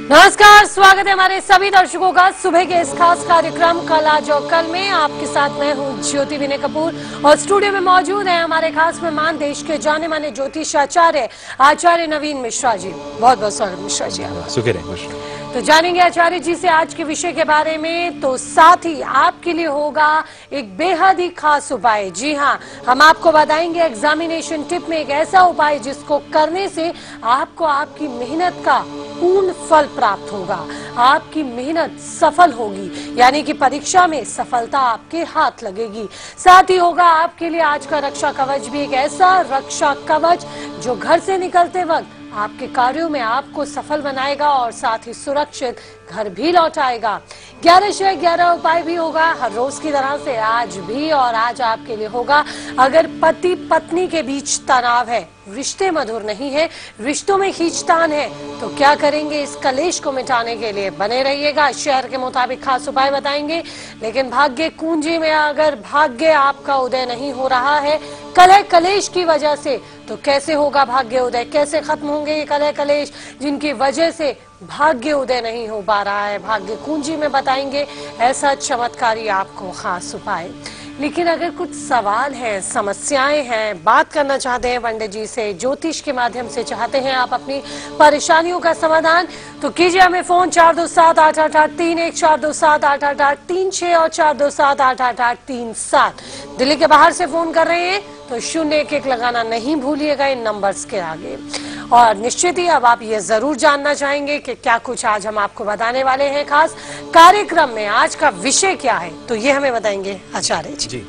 नमस्कार, स्वागत है हमारे सभी दर्शकों का सुबह के इस खास कार्यक्रम कल आज और कल में। आपके साथ मैं हूं ज्योति विनय कपूर और स्टूडियो में मौजूद है हमारे खास मेहमान देश के जाने माने ज्योतिष आचार्य नवीन मिश्रा जी। बहुत बहुत स्वागत मिश्रा जी। तो जानेंगे आचार्य जी से आज के विषय के बारे में, तो साथ ही आपके लिए होगा एक बेहद ही खास उपाय। जी हाँ, हम आपको बताएंगे एग्जामिनेशन टिप में एक ऐसा उपाय जिसको करने से आपको आपकी मेहनत का पूर्ण फल प्राप्त होगा, आपकी मेहनत सफल होगी, यानी कि परीक्षा में सफलता आपके हाथ लगेगी। साथ ही होगा आपके लिए आज का रक्षा कवच भी, एक ऐसा रक्षा कवच जो घर से निकलते वक्त आपके कार्यों में आपको सफल बनाएगा और साथ ही सुरक्षित घर भी लौटाएगा। 11 से 11 उपाय भी होगा हर रोज की तरह से आज भी, और आज आपके लिए होगा अगर पति पत्नी के बीच तनाव है, रिश्ते मधुर नहीं है, रिश्तों में खींचतान है, तो क्या करेंगे इस कलेश को मिटाने के लिए। बने रहिएगा, शहर के मुताबिक खास उपाय बताएंगे। लेकिन भाग्य कुंजी में अगर भाग्य आपका उदय नहीं हो रहा है कलह कलेश की वजह से, तो कैसे होगा भाग्य उदय, कैसे खत्म होंगे ये कलह कलेश जिनकी वजह से भाग्य उदय नहीं हो पा रहा है। भाग्य कुंजी में बताएंगे ऐसा चमत्कारी आपको खास उपाय। लेकिन अगर कुछ सवाल हैं, समस्याएं हैं, बात करना चाहते हैं पंडित जी से, ज्योतिष के माध्यम से चाहते हैं आप अपनी परेशानियों का समाधान, तो कीजिए हमें फोन 42788831, 42788836 और 42788837। दिल्ली के बाहर से फोन कर रहे हैं तो 011 लगाना नहीं भूलिएगा इन नंबर्स के आगे। और निश्चित ही अब आप ये जरूर जानना चाहेंगे कि क्या कुछ आज हम आपको बताने वाले हैं खास कार्यक्रम में, आज का विषय क्या है, तो ये हमें बताएंगे आचार्य जी। जी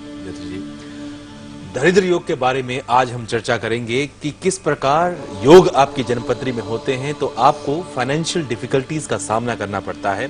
दरिद्र योग के बारे में आज हम चर्चा करेंगे कि किस प्रकार योग आपकी जन्मपत्री में होते हैं तो आपको फाइनेंशियल डिफिकल्टीज का सामना करना पड़ता है।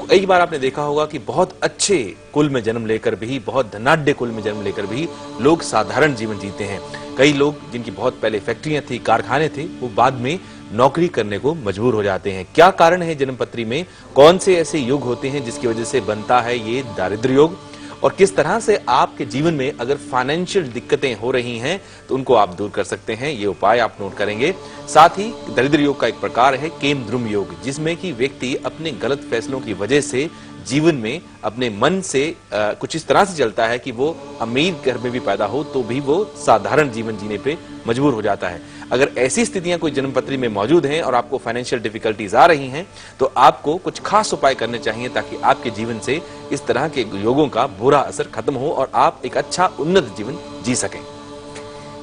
कई बार आपने देखा होगा कि बहुत अच्छे कुल में जन्म लेकर भी, बहुत धनाढ्य कुल में जन्म लेकर भी लोग साधारण जीवन जीते हैं। कई लोग जिनकी बहुत पहले फैक्ट्रियां थी, कारखाने थे, वो बाद में नौकरी करने को मजबूर हो जाते हैं। क्या कारण है जन्मपत्री में, कौन से ऐसे योग होते हैं जिसकी वजह से बनता है ये दारिद्र्य योग, और किस तरह से आपके जीवन में अगर फाइनेंशियल दिक्कतें हो रही हैं तो उनको आप दूर कर सकते हैं, ये उपाय आप नोट करेंगे। साथ ही दरिद्र योग का एक प्रकार है केमद्रुम योग, जिसमें कि व्यक्ति अपने गलत फैसलों की वजह से जीवन में अपने मन से कुछ इस तरह से चलता है कि वो अमीर घर में भी पैदा हो तो भी वो साधारण जीवन जीने पे मजबूर हो जाता है। अगर ऐसी स्थितियां कोई जन्मपत्री में मौजूद हैं और आपको फाइनेंशियल डिफिकल्टीज आ रही हैं तो आपको कुछ खास उपाय करने चाहिए ताकि आपके जीवन से इस तरह के योगों का बुरा असर खत्म हो और आप एक अच्छा उन्नत जीवन जी सकें।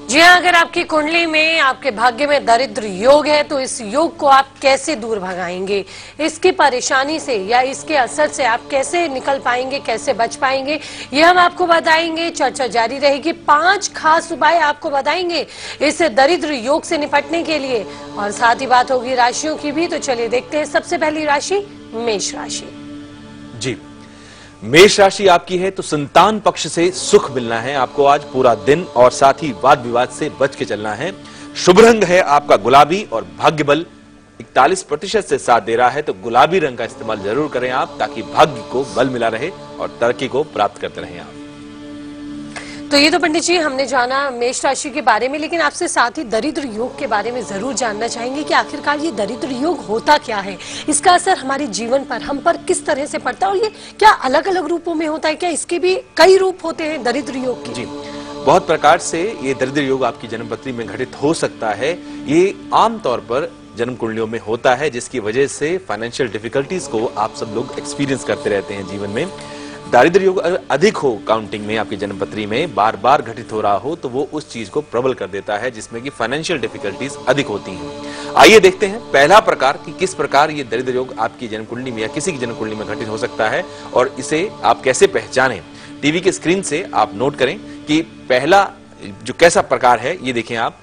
जी हाँ, अगर आपकी कुंडली में, आपके भाग्य में दरिद्र योग है तो इस योग को आप कैसे दूर भगाएंगे, इसकी परेशानी से या इसके असर से आप कैसे निकल पाएंगे, कैसे बच पाएंगे, ये हम आपको बताएंगे। चर्चा जारी रहेगी, 5 खास उपाय आपको बताएंगे इस दरिद्र योग से निपटने के लिए, और साथ ही बात होगी राशियों की भी। तो चलिए देखते हैं सबसे पहली राशि मेष राशि। जी, मेष राशि आपकी है तो संतान पक्ष से सुख मिलना है आपको आज पूरा दिन, और साथ ही वाद विवाद से बच के चलना है। शुभ रंग है आपका गुलाबी और भाग्य बल 41% से साथ दे रहा है, तो गुलाबी रंग का इस्तेमाल जरूर करें आप ताकि भाग्य को बल मिला रहे और तरक्की को प्राप्त करते रहें आप। तो ये तो पंडित जी हमने जाना मेष राशि के बारे में, लेकिन आपसे साथ ही दरिद्र योग के बारे में जरूर जानना चाहेंगे कि आखिरकार ये दरिद्र योग होता क्या है, इसका असर हमारे जीवन पर, हम पर किस तरह से पड़ता है, और ये क्या अलग अलग रूपों में होता है, क्या इसके भी कई रूप होते हैं दरिद्र योग के? जी, बहुत प्रकार से ये दरिद्र योग आपकी जन्मपत्री में घटित हो सकता है। ये आमतौर पर जन्म कुंडलियों में होता है जिसकी वजह से फाइनेंशियल डिफिकल्टीज को आप सब लोग एक्सपीरियंस करते रहते हैं जीवन में। दारिद्र योग अगर अधिक हो काउंटिंग में, आपकी जन्मपत्री में बार बार घटित हो रहा हो, तो वो उस चीज को प्रबल कर देता है जिसमें कि फाइनेंशियल डिफिकल्टीज अधिक होती हैं। आइए देखते हैं पहला प्रकार कि किस प्रकार ये दरिद्र योग आपकी जन्म कुंडली में या किसी की जन्म कुंडली में घटित हो सकता है और इसे आप कैसे पहचानें। टीवी के स्क्रीन से आप नोट करें कि पहला जो कैसा प्रकार है ये देखें आप।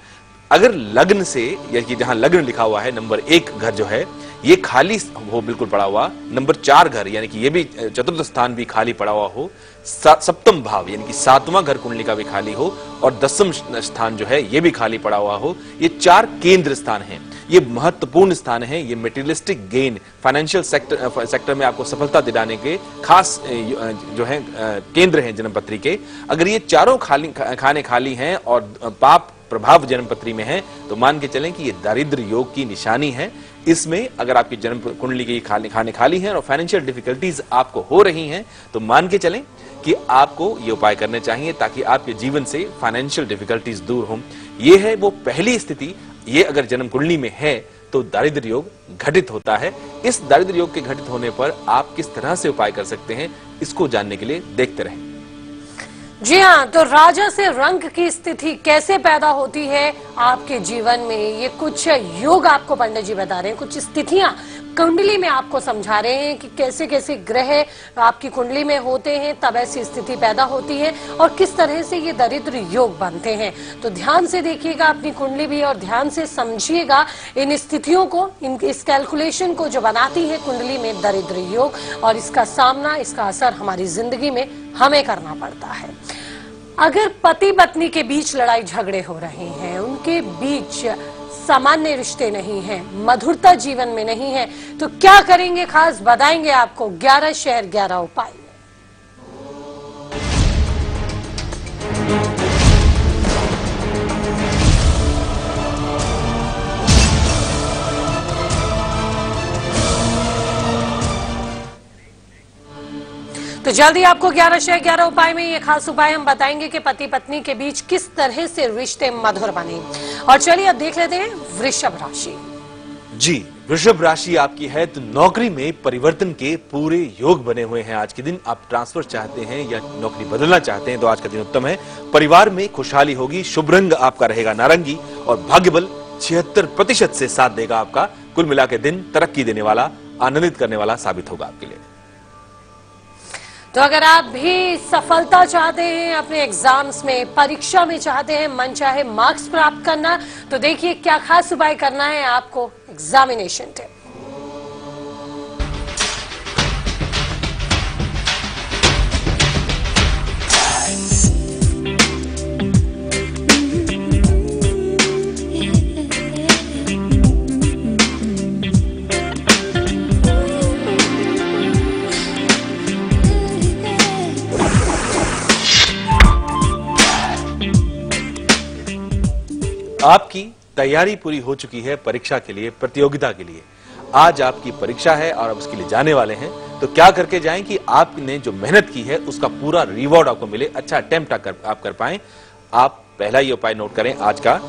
अगर लग्न से, या कि जहां लग्न लिखा हुआ है, नंबर 1 घर जो है ये खाली हो, बिल्कुल पड़ा हुआ, नंबर 4 घर यानी कि ये भी चतुर्थ स्थान भी खाली पड़ा हुआ हो, सप्तम भाव यानी कि 7वां घर कुंडली का भी खाली हो, और 10वां स्थान जो है ये भी खाली पड़ा हुआ हो, ये 4 केंद्र स्थान हैं। ये महत्वपूर्ण स्थान है, ये मटेरियलिस्टिक गेन, फाइनेंशियल सेक्टर में आपको सफलता दिलाने के खास जो है केंद्र हैं जन्मपत्री के। अगर ये चारों खाने खाली हैं और पाप प्रभाव जन्मपत्री में है तो मान के चलें कि ये दारिद्र योग की निशानी है। इसमें अगर आपकी जन्म कुंडली की खाने खाली है और फाइनेंशियल डिफिकल्टीज आपको हो रही हैं, तो मान के चलें कि आपको ये उपाय करने चाहिए ताकि आपके जीवन से फाइनेंशियल डिफिकल्टीज दूर हों। ये है वो पहली स्थिति। ये अगर जन्म कुंडली में है तो दारिद्र्य योग घटित होता है। इस दारिद्र्य योग के घटित होने पर आप किस तरह से उपाय कर सकते हैं, इसको जानने के लिए देखते रहें। जी हाँ, तो राजा से रंक की स्थिति कैसे पैदा होती है आपके जीवन में, ये कुछ योग आपको पंडित जी बता रहे हैं, कुछ स्थितियां कुंडली में आपको समझा रहे हैं कि कैसे कैसे ग्रह आपकी कुंडली में होते हैं तब ऐसी स्थिति पैदा होती है और किस तरह से ये दरिद्र योग बनते हैं। तो ध्यान से देखिएगा अपनी कुंडली भी और ध्यान से समझिएगा इन स्थितियों को, इस कैलकुलेशन को जो बनाती है कुंडली में दरिद्र योग, और इसका सामना, इसका असर हमारी जिंदगी में हमें करना पड़ता है। अगर पति पत्नी के बीच लड़ाई झगड़े हो रहे हैं, उनके बीच सामान्य रिश्ते नहीं हैं, मधुरता जीवन में नहीं है, तो क्या करेंगे खास बताएंगे आपको 11 शहर 11 उपाय। तो जल्दी आपको 11 शहर 11 उपाय में ये खास उपाय हम बताएंगे कि पति पत्नी के बीच किस तरह से रिश्ते मधुर बने। और चलिए अब देख लेते हैं वृषभ राशि। जी, वृषभ राशि आपकी है तो नौकरी में परिवर्तन के पूरे योग बने हुए हैं। आज के दिन आप ट्रांसफर चाहते हैं या नौकरी बदलना चाहते हैं तो आज का दिन उत्तम है। परिवार में खुशहाली होगी, शुभ रंग आपका रहेगा नारंगी और भाग्य बल 76% से साथ देगा आपका। कुल मिला के दिन तरक्की देने वाला, आनंदित करने वाला साबित होगा आपके लिए। तो अगर आप भी सफलता चाहते हैं अपने एग्जाम्स में, परीक्षा में चाहते हैं मनचाहे मार्क्स प्राप्त करना, तो देखिए क्या खास उपाय करना है आपको। Examination tip. आपकी तैयारी पूरी हो चुकी है परीक्षा के लिए, प्रतियोगिता के लिए। आज आपकी परीक्षा है और आप उसके लिए जाने वाले हैं, तो क्या करके जाएं कि आपने जो मेहनत की है उसका पूरा रिवॉर्ड आपको मिले, अच्छा अटेम्प्ट आप कर पाएं। आप पहला ये उपाय नोट करें आज का,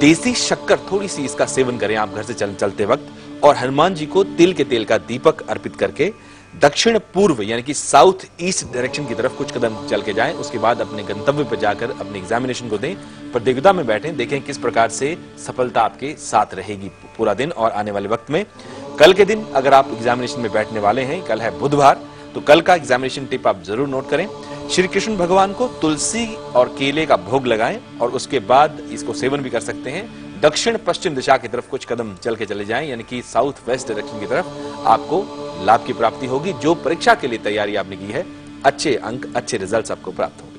देसी शक्कर थोड़ी सी इसका सेवन करें आप घर से चलते वक्त, और हनुमान जी को तिल के तेल का दीपक अर्पित करके दक्षिण पूर्व यानी कि साउथ ईस्ट डायरेक्शन की तरफ कुछ कदम चल के जाएं। उसके बाद अपने गंतव्य पर जाकर अपने एग्जामिनेशन को दें, प्रतियोगिता में बैठें, देखें किस प्रकार से सफलता आपके साथ रहेगी पूरा दिन और आने वाले वक्त में। कल के दिन अगर आप एग्जामिनेशन में बैठने वाले हैं, कल है बुधवार, तो कल का एग्जामिनेशन टिप आप जरूर नोट करें। श्री कृष्ण भगवान को तुलसी और केले का भोग लगाएं और उसके बाद इसको सेवन भी कर सकते हैं। दक्षिण पश्चिम दिशा की तरफ कुछ कदम चल के चले जाएं, यानी कि साउथ वेस्ट डायरेक्शन की तरफ, आपको लाभ की प्राप्ति होगी। जो परीक्षा के लिए तैयारी आपने की है, अच्छे अंक, अच्छे रिजल्ट्स आपको प्राप्त होंगे।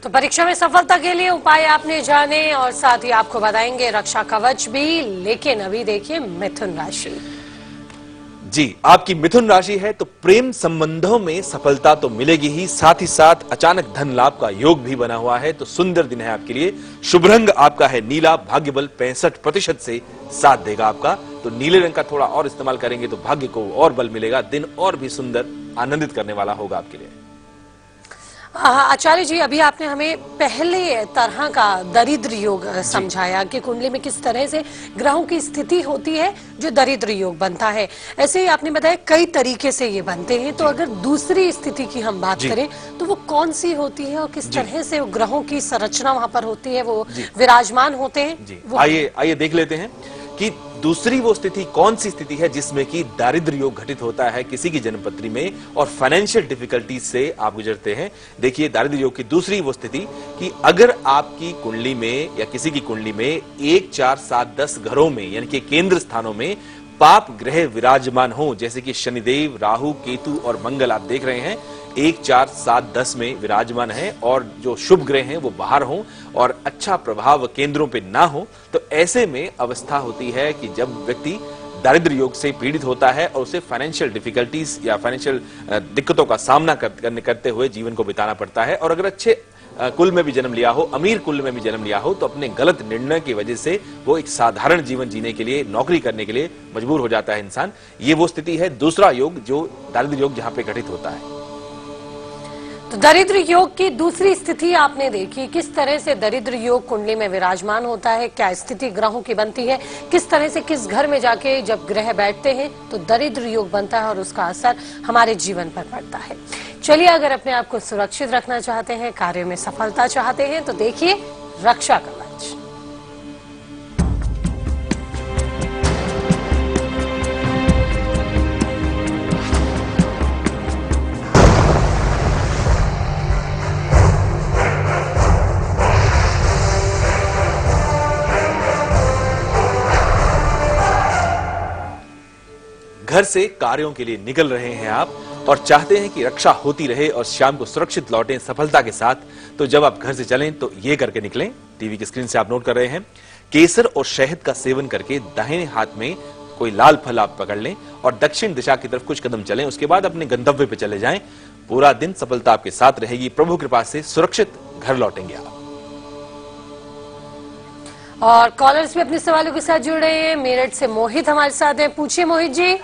तो परीक्षा में सफलता के लिए उपाय आपने जाने और साथ ही आपको बताएंगे रक्षा कवच भी। लेकिन अभी देखिए मिथुन राशि। जी, आपकी मिथुन राशि है तो प्रेम संबंधों में सफलता तो मिलेगी ही, साथ ही साथ अचानक धन लाभ का योग भी बना हुआ है। तो सुंदर दिन है आपके लिए। शुभ रंग आपका है नीला, भाग्य बल 65% से साथ देगा आपका। तो नीले रंग का थोड़ा और इस्तेमाल करेंगे तो भाग्य को और बल मिलेगा, दिन और भी सुंदर आनंदित करने वाला होगा आपके लिए। आचार्य जी, अभी आपने हमें पहले तरह का दरिद्र योग समझाया कि कुंडली में किस तरह से ग्रहों की स्थिति होती है जो दरिद्र योग बनता है। ऐसे ही आपने बताया कई तरीके से ये बनते हैं। तो अगर दूसरी स्थिति की हम बात करें तो वो कौन सी होती है और किस तरह से ग्रहों की संरचना वहां पर होती है, वो विराजमान होते हैं? आइए देख लेते हैं कि दूसरी वो स्थिति कौन सी स्थिति है जिसमें कि दारिद्र्य योग घटित होता है किसी की जन्मपत्री में और फाइनेंशियल डिफिकल्टीज से आप गुजरते हैं। देखिए दारिद्र्य योग की दूसरी वो स्थिति कि अगर आपकी कुंडली में या किसी की कुंडली में 1, 4, 7, 10 घरों में यानी कि केंद्र स्थानों में पाप ग्रह विराजमान हो, जैसे कि शनिदेव, राहु, केतु और मंगल आप देख रहे हैं 1, 4, 7, 10 में विराजमान है और जो शुभ ग्रह हैं वो बाहर हों और अच्छा प्रभाव केंद्रों पे ना हो, तो ऐसे में अवस्था होती है कि जब व्यक्ति दारिद्र्य योग से पीड़ित होता है और उसे फाइनेंशियल डिफिकल्टीज या फाइनेंशियल दिक्कतों का सामना करते हुए जीवन को बिताना पड़ता है। और अगर अच्छे कुल में भी जन्म लिया हो, अमीर कुल में भी जन्म लिया हो, तो अपने गलत निर्णय की वजह से वो एक साधारण जीवन जीने के लिए, नौकरी करने के लिए मजबूर हो जाता है इंसान। ये वो स्थिति है। दूसरा योग जो दारिद्र्य योग जहां पे घटित होता है। तो दरिद्र योग की दूसरी स्थिति आपने देखी, किस तरह से दरिद्र योग कुंडली में विराजमान होता है, क्या स्थिति ग्रहों की बनती है, किस तरह से किस घर में जाके जब ग्रह बैठते हैं तो दरिद्र योग बनता है और उसका असर हमारे जीवन पर पड़ता है। चलिए, अगर अपने आप को सुरक्षित रखना चाहते हैं, कार्य में सफलता चाहते हैं, तो देखिए रक्षा कवच। घर से कार्यों के लिए निकल रहे हैं आप और चाहते हैं कि रक्षा होती रहे और शाम को सुरक्षित लौटें सफलता के साथ, तो जब आप घर से चलें तो ये करके निकलें। टीवी की स्क्रीन से आप नोट कर रहे हैं, केसर और शहद का सेवन करके दाहिने हाथ में कोई लाल फल आप पकड़ लें और दक्षिण दिशा की तरफ कुछ कदम चलें। उसके बाद अपने गंतव्य पे चले जाएं। पूरा दिन सफलता आपके साथ रहेगी। प्रभु कृपा से सुरक्षित घर लौटेंगे आप। और कॉलर्स भी अपने सवालों के साथ जुड़ रहे हैं। मेरठ से मोहित हमारे साथ हैं। पूछिए मोहित जी।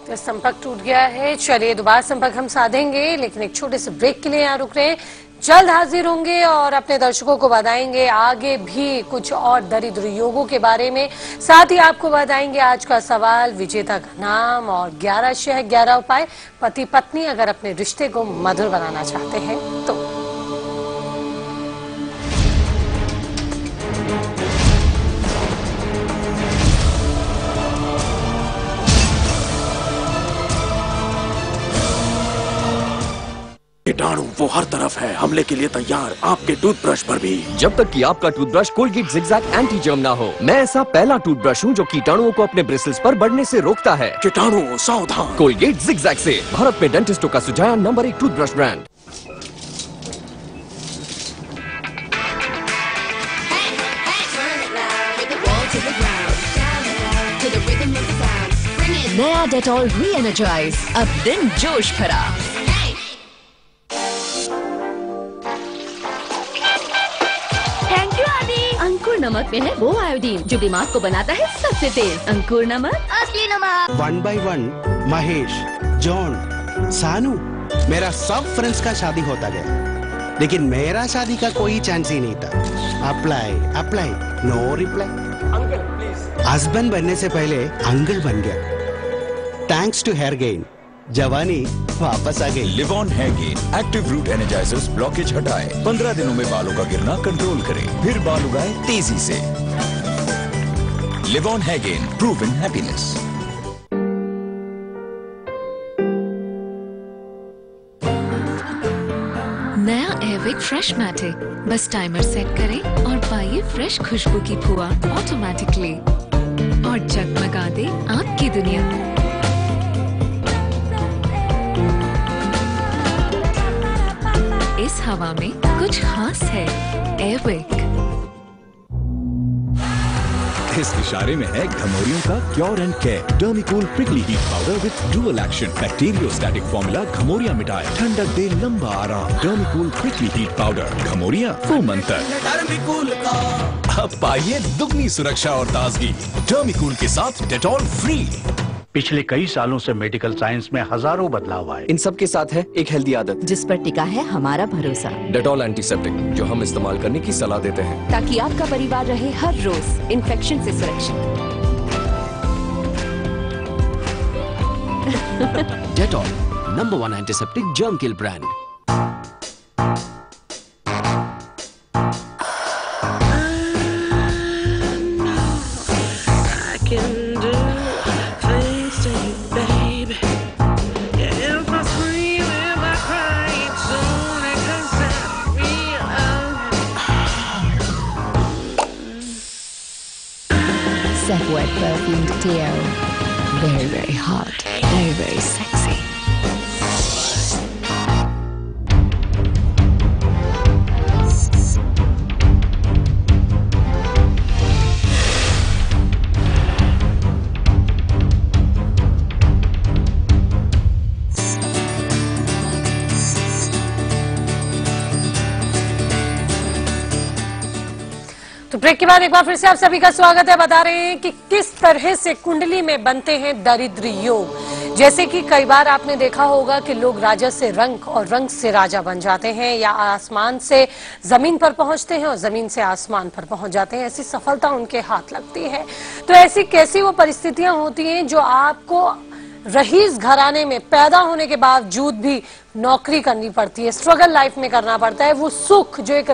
तो संपर्क टूट गया है। चलिए, दोबारा संपर्क हम साधेंगे, लेकिन एक छोटे से ब्रेक के लिए यहाँ रुक रहे हैं। जल्द हाजिर होंगे और अपने दर्शकों को बताएंगे आगे भी कुछ और दरिद्र योगों के बारे में। साथ ही आपको बताएंगे आज का सवाल, विजेता का नाम और 11 शह 11 उपाय। पति पत्नी अगर अपने रिश्ते को मधुर बनाना चाहते हैं तो। कीटाणु वो हर तरफ है, हमले के लिए तैयार, आपके टूथब्रश पर भी। जब तक कि आपका toothbrush Colgate zigzag anti germ ना हो। मैं ऐसा पहला टूथब्रश हूँ जो कीटाणुओं को अपने ब्रिसल्स पर बढ़ने से रोकता है। कीटाणु सावधान। कोलगेट जिगजैग से भारत में डेंटिस्टों का सुझाया नंबर 1 टूथब्रश ब्रांड। नया डेटॉल री एनर्जाइज, अब दिन जोश भरा। थैंक यू आदि। अंकुर नमक में है वो आयोडीन जो दिमाग को बनाता है सबसे तेज। अंकुर नमक, असली नमक। 1 by 1 महेश, जॉन, सानू, मेरा सब फ्रेंड्स का शादी होता गया, लेकिन मेरा शादी का कोई चांस ही नहीं था। Apply, no reply. Uncle please. Husband बनने से पहले अंकल बन गया। थैंक्स टू हेयर गेन, जवानी वापस आ गई। Livon hair gain active root energisers blockage हटाए, 15 दिनों में बालों का गिरना कंट्रोल करे, फिर बाल उगाए तेजी से। Livon hair gain, proven happiness. नया एयरविक फ्रेश मैटिक, बस टाइमर सेट करें और पाइए फ्रेश खुशबू की फुआ ऑटोमेटिकली और जगमगा दे आपकी दुनिया। इस हवा में कुछ खास है। एयरविक। इस इशारे में है घमौरियों का cure and care. Dermicool prickly heat powder with dual action. Bacteriostatic formula घमौरियां मिटाए, ठंडक दे लंबा आराम। डर्मिकूल प्रिकली हीट पाउडर, घमौरियां फूमन तक। अब पाइए दुगनी सुरक्षा और ताजगी डर्मिकूल के साथ डेटॉल फ्री। पिछले कई सालों से मेडिकल साइंस में हजारों बदलाव आए। इन सब के साथ है एक हेल्दी आदत जिस पर टिका है हमारा भरोसा। डेटॉल एंटीसेप्टिक, जो हम इस्तेमाल करने की सलाह देते हैं ताकि आपका परिवार रहे हर रोज इन्फेक्शन से सुरक्षित। Dettol number 1 antiseptic germ kill brand. Wet perfumed deo. Very, very hot. Very, very sexy. Break के बाद एक बार फिर से आप सभी का स्वागत है। बता रहे हैं कि किस तरह से कुंडली में बनते हैं दरिद्र योग। जैसे कि कई बार आपने देखा होगा कि लोग राजा से रंक और रंक से राजा बन जाते हैं, या आसमान से जमीन पर पहुंचते हैं और जमीन से आसमान पर पहुंच जाते हैं। ऐसी सफलता उनके हाथ लगती है। तो ऐसी कैसी वो परिस्थितियां होती हैं जो आपको रईस घराने में पैदा होने के बावजूद भी नौकरी करनी पड़ती है, स्ट्रगल लाइफ में करना पड़ता है। वो सुख जो एक